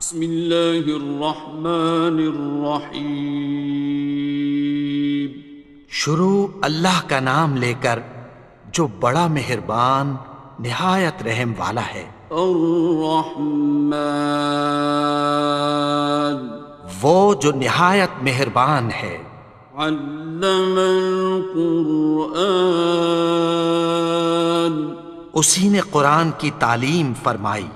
بسم اللہ الرحمن الرحیم۔ شروع اللہ کا نام لے کر جو بڑا مہربان نہایت رحم والا ہے۔ الرحمن، وہ جو نہایت مہربان ہے۔ علم القرآن، اسی نے قرآن کی تعلیم فرمائی۔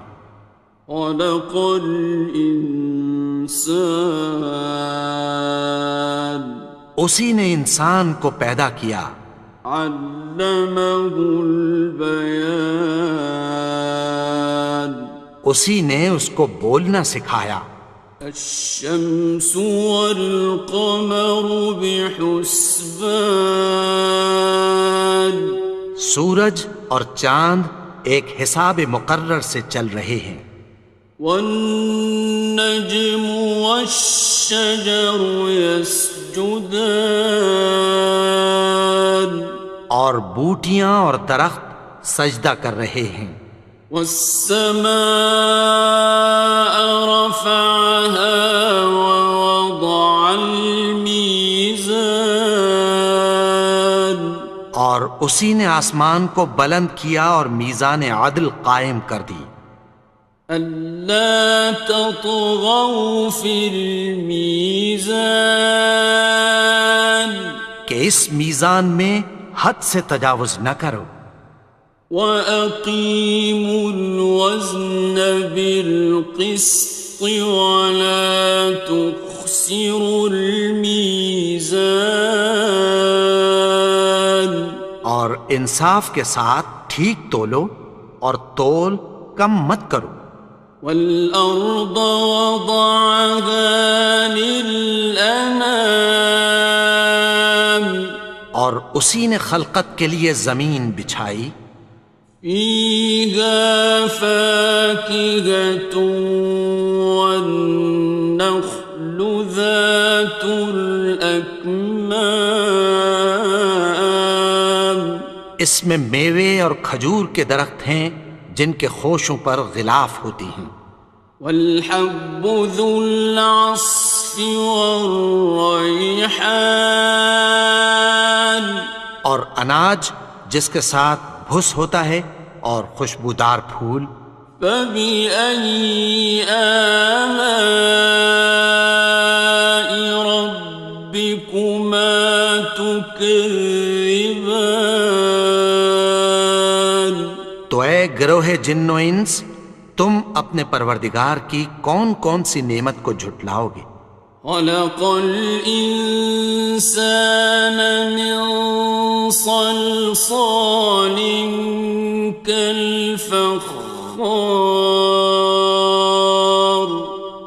خلق الانسان، اسی نے انسان کو پیدا کیا۔ علمہ البیان، اسی نے اس کو بولنا سکھایا۔ الشمس والقمر بحسبان، سورج اور چاند ایک حساب مقرر سے چل رہے ہیں۔ والنجم والشجر يسجدان، اور بوٹیاں اور درخت سجدہ کر رہے ہیں۔ والسماء رفعها ووضع الميزان، اور اسی نے آسمان کو بلند کیا اور میزان عدل قائم کر دی۔ ألا تطغوا في الميزان، کہ اس میزان میں حد سے تجاوز نہ کرو۔ وَأَقِيمُوا الْوَزْنَ بِالْقِسْطِ وَلَا تُخْسِرُوا الْمِيزَانَ، اور انصاف کے ساتھ ٹھیک تولو اور تول کم مت کرو۔ وَالْأَرْضَ وَضَعَهَا لِلْأَنَامِ، اور اسی نے خلقت کے لیے زمین بچھائی۔ فِيهَا فَاكِهَةٌ وَالنَّخْلُ ذَاتُ الْأَكْمَامِ، اس میں میوے اور کھجور کے درخت ہیں جن کے خوشوں پر غلاف ہوتی ہیں۔ وَالْحَبُّ ذُو الْعَصْفِ وَالرَّيْحَانِ، اور اناج جس کے ساتھ بھس ہوتا ہے اور خوشبودار پھول۔ فَبِأَيِّ آلَاءِ رَبِّكُمَا تُكَذِّبَانِ، تو اے گروہ جن و انس، تم اپنے پروردگار کی کون کون سی نعمت کو جھٹلاؤ گے؟ خَلَقَ الْإِنسَانَ مِنْ صَلْصَالٍ كَالْفَخَّارِ،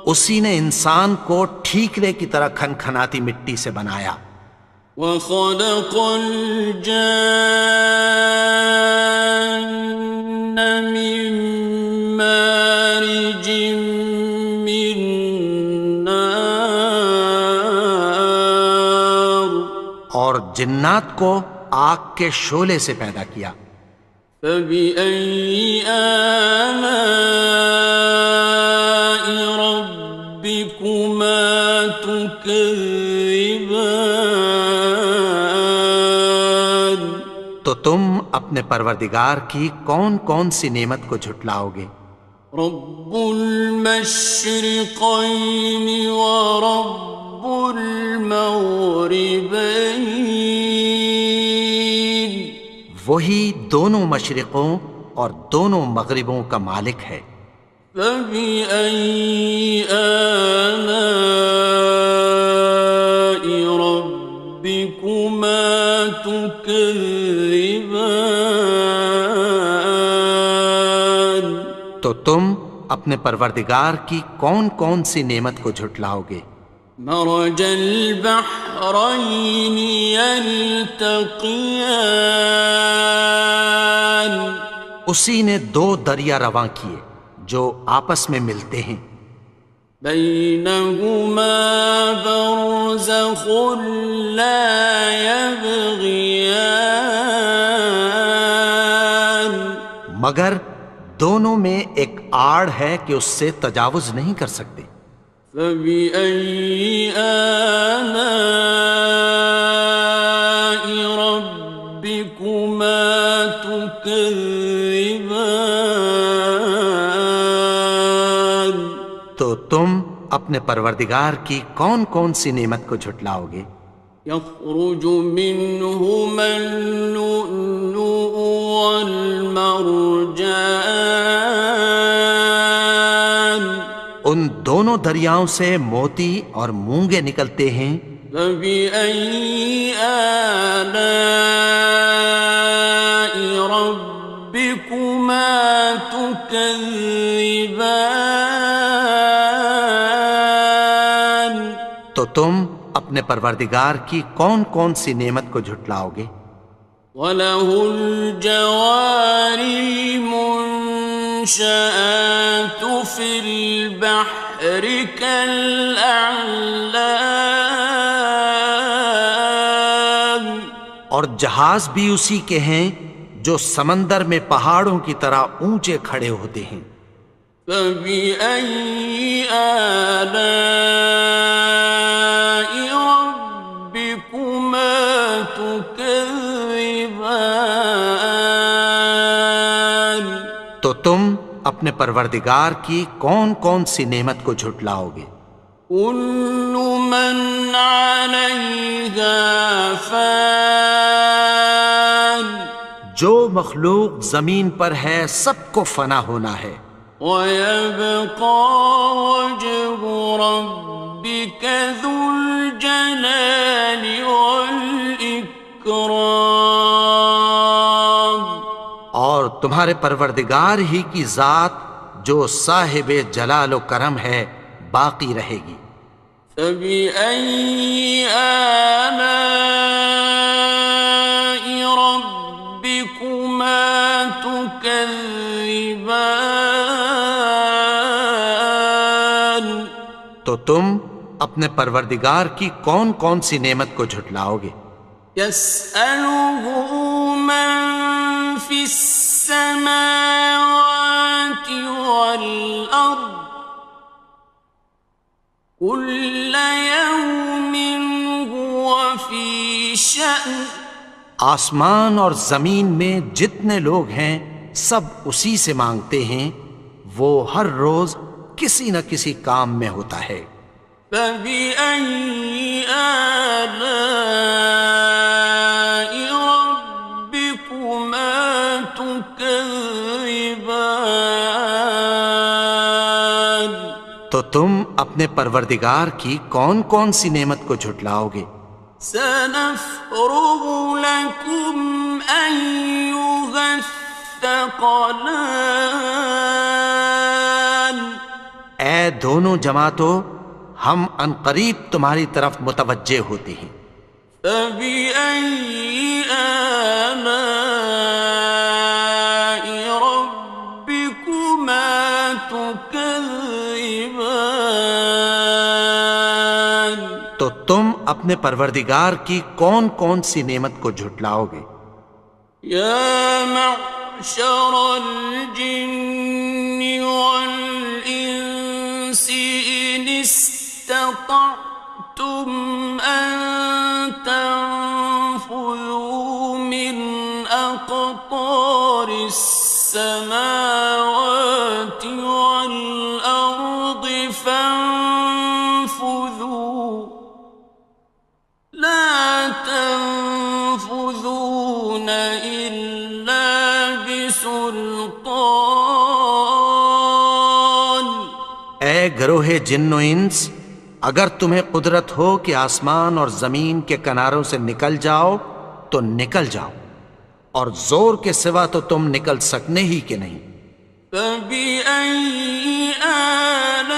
اسی نے انسان کو ٹھیکرے کی طرح کھنکھناتی مٹی سے بنایا۔ وَخَلَقَ الْجَانَّ مِن مَّارِجٍ مِّن نَّارٍ، اور جنات کو آگ کے شعلے سے پیدا کیا۔ فَبِأَيِّ آلَاءِ رَبِّكُمَا تُكَذِّبَانِ، تو تم اپنے پروردگار کی کون کون سی نعمت کو جھٹلاؤ گے؟ رب المشرقين ورب المغربين، وہی دونوں مشرقوں اور دونوں مغربوں کا مالک ہے۔ فبأي آلاء ربكما تكذبان، تو تم اپنے پروردگار کی کون کون سی نعمت کو جھٹلاؤ گے؟ مرج البحرين يلتقيان، اسی نے دو دریا رواں کیے جو آپس میں ملتے ہیں۔ بينهما برزخ لا يبغيان، مگر دونوں میں ایک آڑ ہے کہ اس سے تجاوز نہیں کر سکتے۔ فبأي آلاء ربكما تكذبان؟ تو تم اپنے پروردگار کی کون کون سی نعمت کو جھٹلاؤ گے؟ يخرج منهما اللؤلؤ والمرجان، ان دونوں دریاؤں سے موتی اور مونگے نکلتے ہیں۔ فبأي آلاء ربكما تكذبان؟ تو تم اپنے پروردگار کی کون کون سی نعمت کو جھٹلاؤ گے؟ وَلَهُ الْجَوَارِ الْمُنشَآتُ فِي الْبَحْرِ كَالْأَعْلَامِ، اور جہاز بھی اسی کے ہیں جو سمندر میں پہاڑوں کی طرح اونچے کھڑے ہوتے ہیں۔ فَبِأَيِّ آلَاءِ رَبِّكُمَا تُكَذِّبَانِ؟ تو تم اپنے پروردگار کی کون کون سی نعمت کو جھٹلاؤ گے؟ كُلُّ مَنْ عَلَيْهَا فَانٍ، جو مخلوق زمین پر ہے سب کو فنا ہونا ہے۔ وَيَبْقَى وَجْهُ رَبِّكَ ذُو الْجَلَالِ وَالْإِكْرَامِ، اور تمہارے پروردگار ہی کی ذات جو صاحب جلال و کرم ہے باقی رہے گی۔ فَبِأَيِّ آلَاءِ رَبِّكُمَا تُكَذِّبَانِ؟ تو تم اپنے پروردگار کی کون کون سی نعمت کو جھٹلاؤ گے؟ يَسْأَلُهُ مَن فِي السَّمَاوَاتِ وَالْأَرْضِ كُلَّ يَوْمٍ هُوَ فِي شَأْنٍ، آسمان اور زمین میں جتنے لوگ ہیں سب اسی سے مانگتے ہیں، وہ ہر روز کسی نہ کسی کام میں ہوتا ہے۔ فَبِأَيِّ آلَاءِ رَبِّكُمَا تُكَذِّبَانِ؟ تو تم اپنے پروردگار کی کون کون سی نعمت کو جھٹلاؤ گے؟ سَنَفْرُغُ لَكُمْ أَيُّهَ الثَّقَلَانِ، اے دونوں جماعتوں، ہم عنقریب تمہاری طرف متوجہ ہوتے ہیں۔ فَبِأَيِّ آلَاءِ رَبِّكُمَا تُكَذِّبَانِ؟ تو تم اپنے پروردگار کی کون کون سی نعمت کو جھٹلاؤ گے؟ يَا مَعْشَرَ الْجِنِّ وَالْإِنسِ إِنِ اسْتَطَعْتُمْ أَن تَنفُذُوا مِنْ أَقْطَارِ السَّمَاوَاتِ وَالْأَرْضِ فَانفُذُوا لَا تَنفُذُونَ إِلَّا بِسُلْطَانٍ۔ اے گروہ جن و انس، اگر تمہیں قدرت ہو کہ آسمان اور زمین کے کناروں سے نکل جاؤ تو نکل جاؤ، اور زور کے سوا تو تم نکل سکنے ہی کہ نہیں۔ فَبِأَيِّ آلَاءِ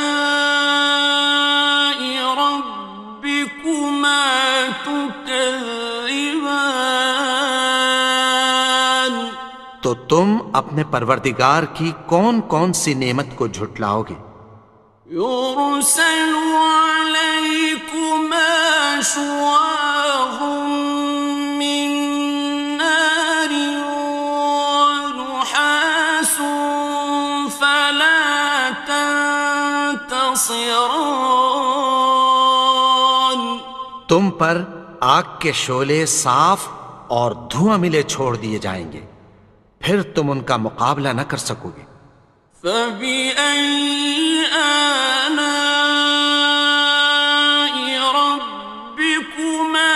رَبِّكُمَا تُكَذِّبَانِ؟ تو تم اپنے پروردگار کی کون کون سی نعمت کو جھٹلاؤ گے؟ يُرْسَلُ عَلَيْكُمَا شُوَاظٌ مِّن نَّارٍ وَنُحَاسٌ ينتصران تم پر آگ کے شعلے صاف اور دھواں ملے چھوڑ دیے جائیں گے، پھر تم ان کا مقابلہ نہ کر سکو گے۔ فبأي آلاء ربكما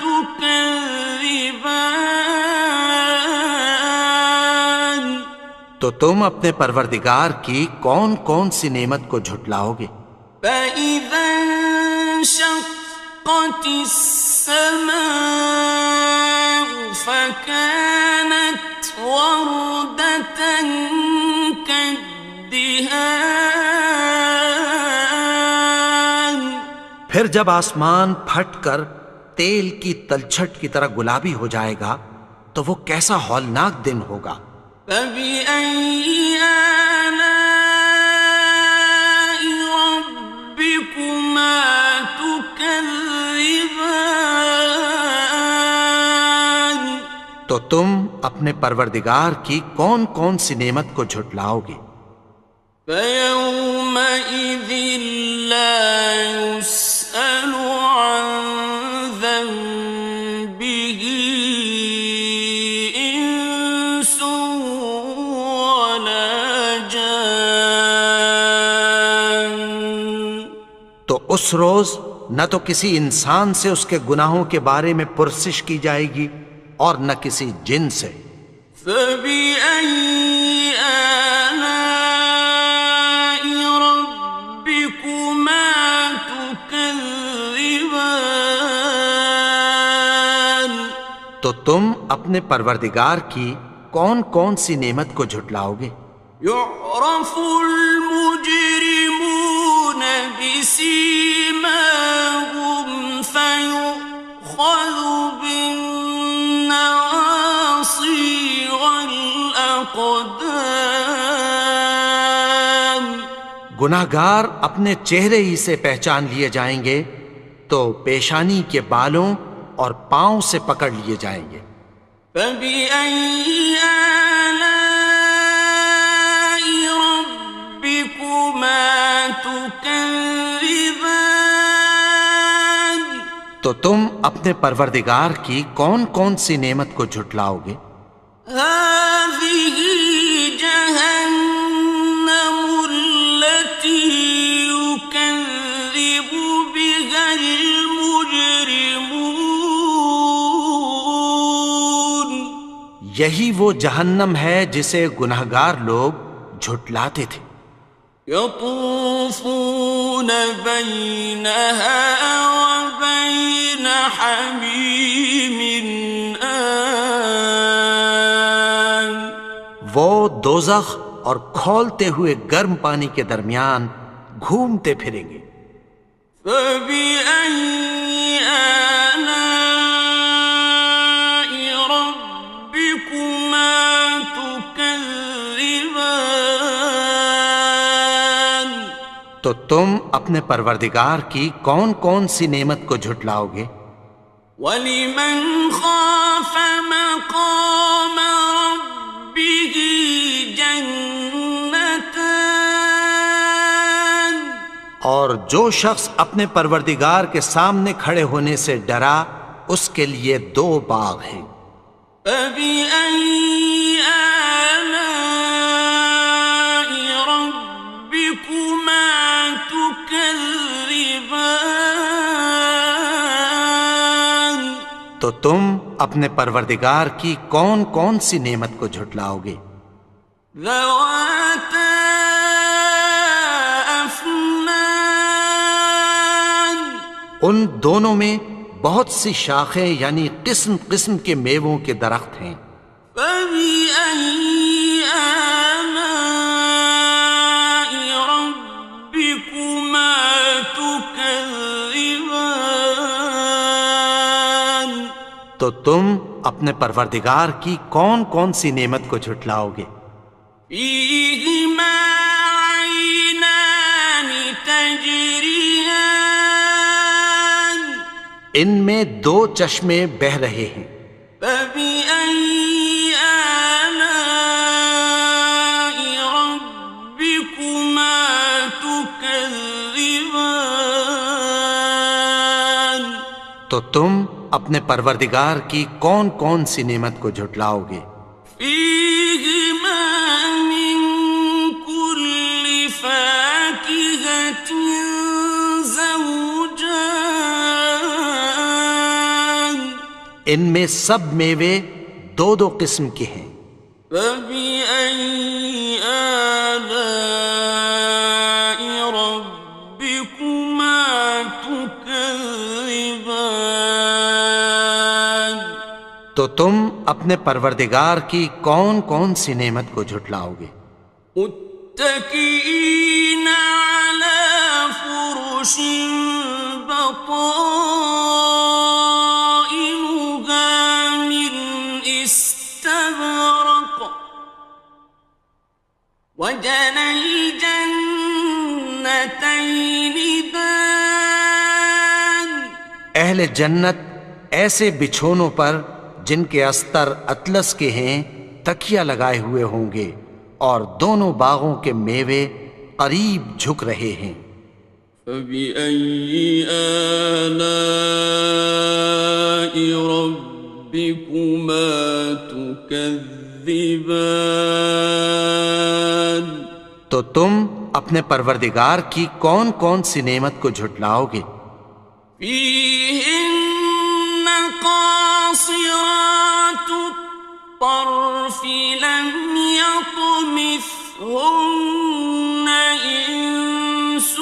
تكذبان تو تم اپنے پروردگار کی کون کون سی نعمت کو جھٹلاؤ گے؟ فإذا انشقت السماء فكانت وردة كالدهان پھر جب آسمان پھٹ کر تیل کی تلچھٹ کی طرح گلابی ہو جائے گا تو وہ کیسا ہولناک دن ہوگا۔ فبأي آلاء ربكما تكذبان تو تم اپنے پروردگار کی کون کون سی نعمت کو جھٹلاؤ گے؟ فيومئذ لا يسأل عن ذنبه إنس ولا جان تو اس روز نہ تو کسی انسان سے اس کے گناہوں کے بارے میں پرسش کی جائے گی اور نہ کسی جن سے۔ فبأي آلاء ربكما تكذبان تو تم اپنے پروردگار کی کون کون سی نعمت کو جھٹلاؤ گے؟ يعرف المجرمون بسيماهم فيؤخذ بالنواصي والأقدام گناہگار اپنے چہرے ہی سے پہچان لیے جائیں گے تو پیشانی کے بالوں اور پاؤں سے پکڑ لیے جائیں گے۔ فبأي آلاء ربكما تكذبان تو تم اپنے پروردگار کی کون کون سی نعمت کو جھٹلاؤ گے؟ هذه جهنم التي يكذب بها المجرمون یہی وہ جہنم ہے جسے گناہگار لوگ جھٹلاتے تھے۔ يطوفون بينها وبين حميم آن وہ دوزخ اور کھولتے ہوئے گرم پانی کے درمیان گھومتے پھریں گے۔ فبأي آلاء ربكما تكذبان تو تم اپنے پروردگار کی کون کون سی نعمت کو جھٹلاؤ گے؟ وَلِمَنْ خَافَ مَقَامَ رَبِّهِ جَنَّتَانِ اور جو شخص اپنے پروردگار کے سامنے کھڑے ہونے سے ڈرا اس کے لیے دو باغ ہیں۔ فَبِأَيِّ آلَاءِ رَبِّكُمَا تُكَذِّبَانِ تو تم اپنے پروردگار کی کون کون سی نعمت کو جھٹلاؤ گے؟ ذَوَاتَا أَفْنَانٍ ان دونوں میں بہت سی شاخیں یعنی قسم قسم کے میووں کے درخت ہیں۔ فَبِأَيِّ آلَاءِ رَبِّكُمَا تُكَذِّبَانِ تو تم اپنے پروردگار کی کون کون سی نعمت کو جھٹلاؤ گے؟ فِيهِمَا عَيْنَانِ تَجْرِيَانِ ان میں دو چشمے بہہ رہے ہیں۔ فَبِأَيِّ آلَاءِ رَبِّكُمَا تُكَذِّبَانِ تو تم اپنے پروردگار کی کون کون سی نعمت کو جھٹلاؤ گے؟ فیہما من کل فاکہۃ زوجان، ان میں سب میوے دو دو قسم کے ہیں۔ فبأي آلاء ربكما تكذبان، تو تم اپنے پروردگار کی کون کون سی نعمت کو جھٹلاؤ گے؟ متكئين على فرش بطائنها من استبرق، وجنى الجنتين دان، اہل جنت ایسے بچھونوں پر جن کے استر اطلس کے ہیں تکیہ لگائے ہوئے ہوں گے، اور دونوں باغوں کے میوے قریب جھک رہے ہیں۔ فبأي آلاء ربكما تكذبان، تو تم اپنے پروردگار کی کون کون سی نعمت کو جھٹلاؤ گے؟ فيهن قاصرات الطرف لم يطمثهن إنس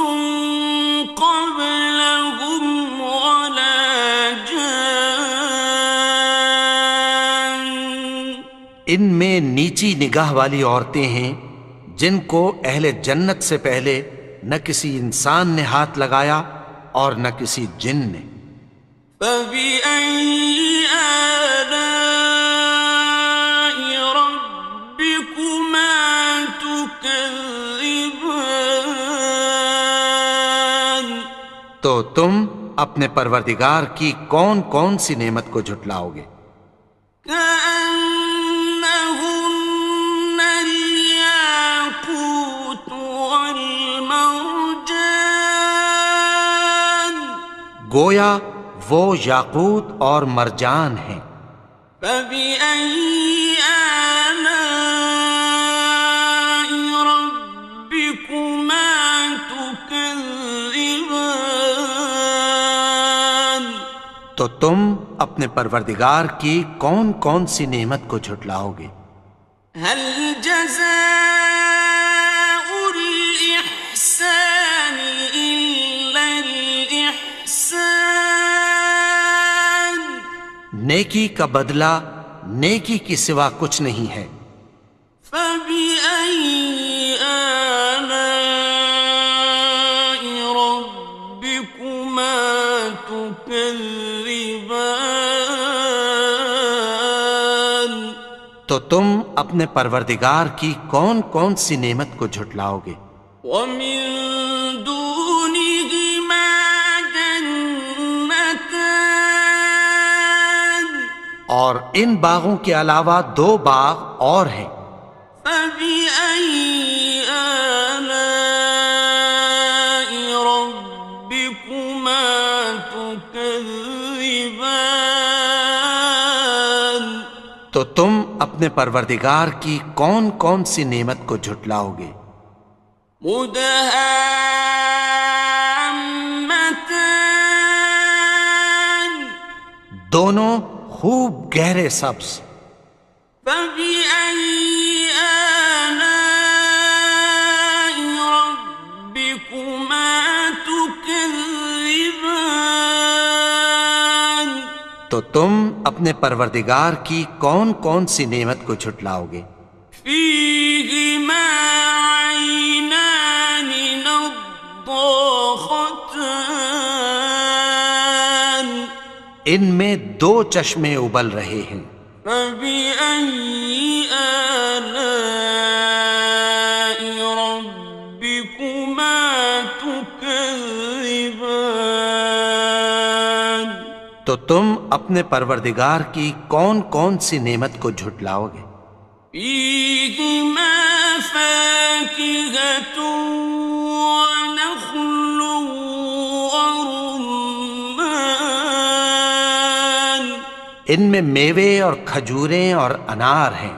قبلهم ولا جان، ان میں نیچی نگاہ والی عورتیں ہیں جن کو اہل جنت سے پہلے نہ کسی انسان نے ہاتھ لگایا اور نہ کسی جن نے۔ فبأي آلاء ربكما تكذبان، تو تم اپنے پروردگار کی کون کون سی نعمت کو جھٹلاؤ گے؟ كأنهن الياقوت والمرجان، گویا وہ یاقوت اور مرجان ہیں۔ فبأي آلاء ربكما تكذبان، تو تم اپنے پروردگار کی کون کون سی نعمت کو جھٹلاؤ گے؟ هل جزاء الإحسان إلا الإحسان، نیکی کا بدلہ نیکی کی سوا کچھ نہیں ہے۔ فبأي آلاء ربكما تكذبان، تو تم اپنے پروردگار کی کون کون سی نعمت کو جھٹلاؤ گے؟ ومن دونهما جنتان، اور ان باغوں کے علاوہ دو باغ اور ہیں۔ فبأي آلاء ربكما تكذبان، تو تم اپنے پروردگار کی کون کون سی نعمت کو جھٹلاؤ گے؟ مدهامتان، دونوں خوب گہرے سبز۔ فبأي آلاء ربكما تكذبان، تو تم اپنے پروردگار کی کون کون سی نعمت کو جھٹلاؤ گے؟ فيهما عينان نضاختان، ان میں دو چشمے ابل رہے ہیں۔ فبأي آلاء ربكما تكذبان، تو تم اپنے پروردگار کی کون کون سی نعمت کو جھٹلاؤ گے؟ فيهما فاكهة ونخل ورمان، ان میں میوے اور کھجوریں اور انار ہیں۔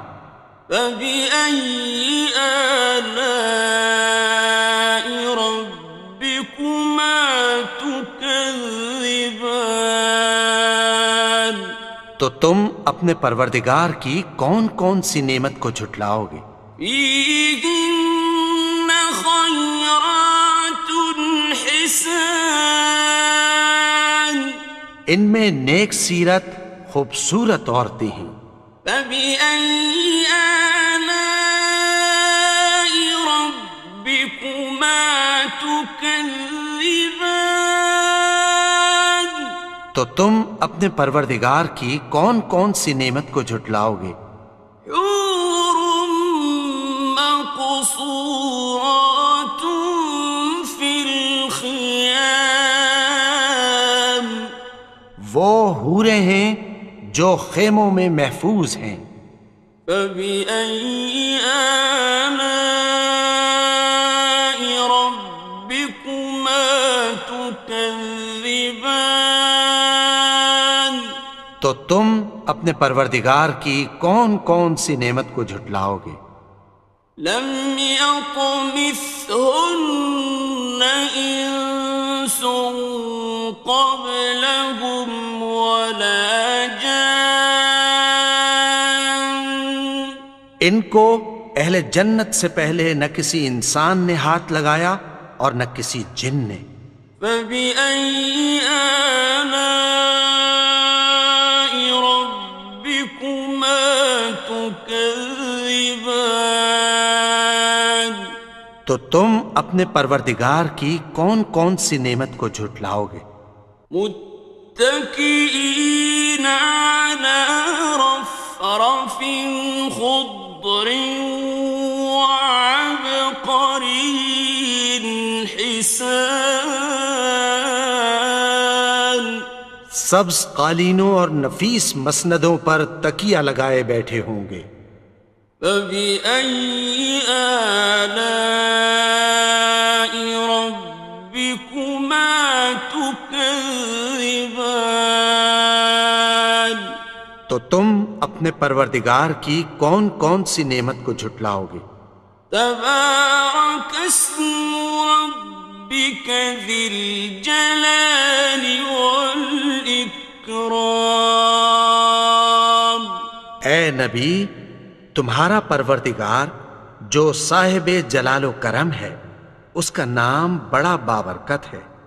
فبأي آلاء ربكما تكذبان؟ تو تم اپنے پروردگار کی کون کون سی نعمت کو جھٹلاؤ گے؟ فيهن خيرات حسان، ان میں نیک سیرت خوبصورت عورتیں ہیں۔ فبأي آلاء ربكما تكذبان؟ تو تم اپنے پروردگار کی کون کون سی نعمت کو جھٹلاؤ گے؟ حور مقصورات في الخيام، وہ حوریں ہیں جو خیموں میں محفوظ ہیں۔ فبأي آلاء ربكما تكذبان؟ تو تم اپنے پروردگار کی کون کون سی نعمت کو جھٹلاؤ گے؟ لم يطمثهن إنس قبلهم ولا جان، ان کو اہل جنت سے پہلے نہ کسی انسان نے ہاتھ لگایا اور نہ کسی جن نے۔ فبأي آلاء ربكما تكذبان؟ تو تم اپنے پروردگار کی کون کون سی نعمت کو جھٹلاؤ گے؟ متكئين على رفرف خضر وعبقري حسان، سبز قالینوں اور نفیس مسندوں پر تکیہ لگائے بیٹھے ہوں گے۔ فبأي آلاء ربكما تكذبان؟ تو تم اپنے پروردگار کی کون کون سی نعمت کو جھٹلاؤ گے؟ تبارك اسم ربك ذي الجلال والإكرام۔ اے نبی، تمہارا پروردگار جو صاحب جلال و کرم ہے، اس کا نام بڑا بابرکت ہے۔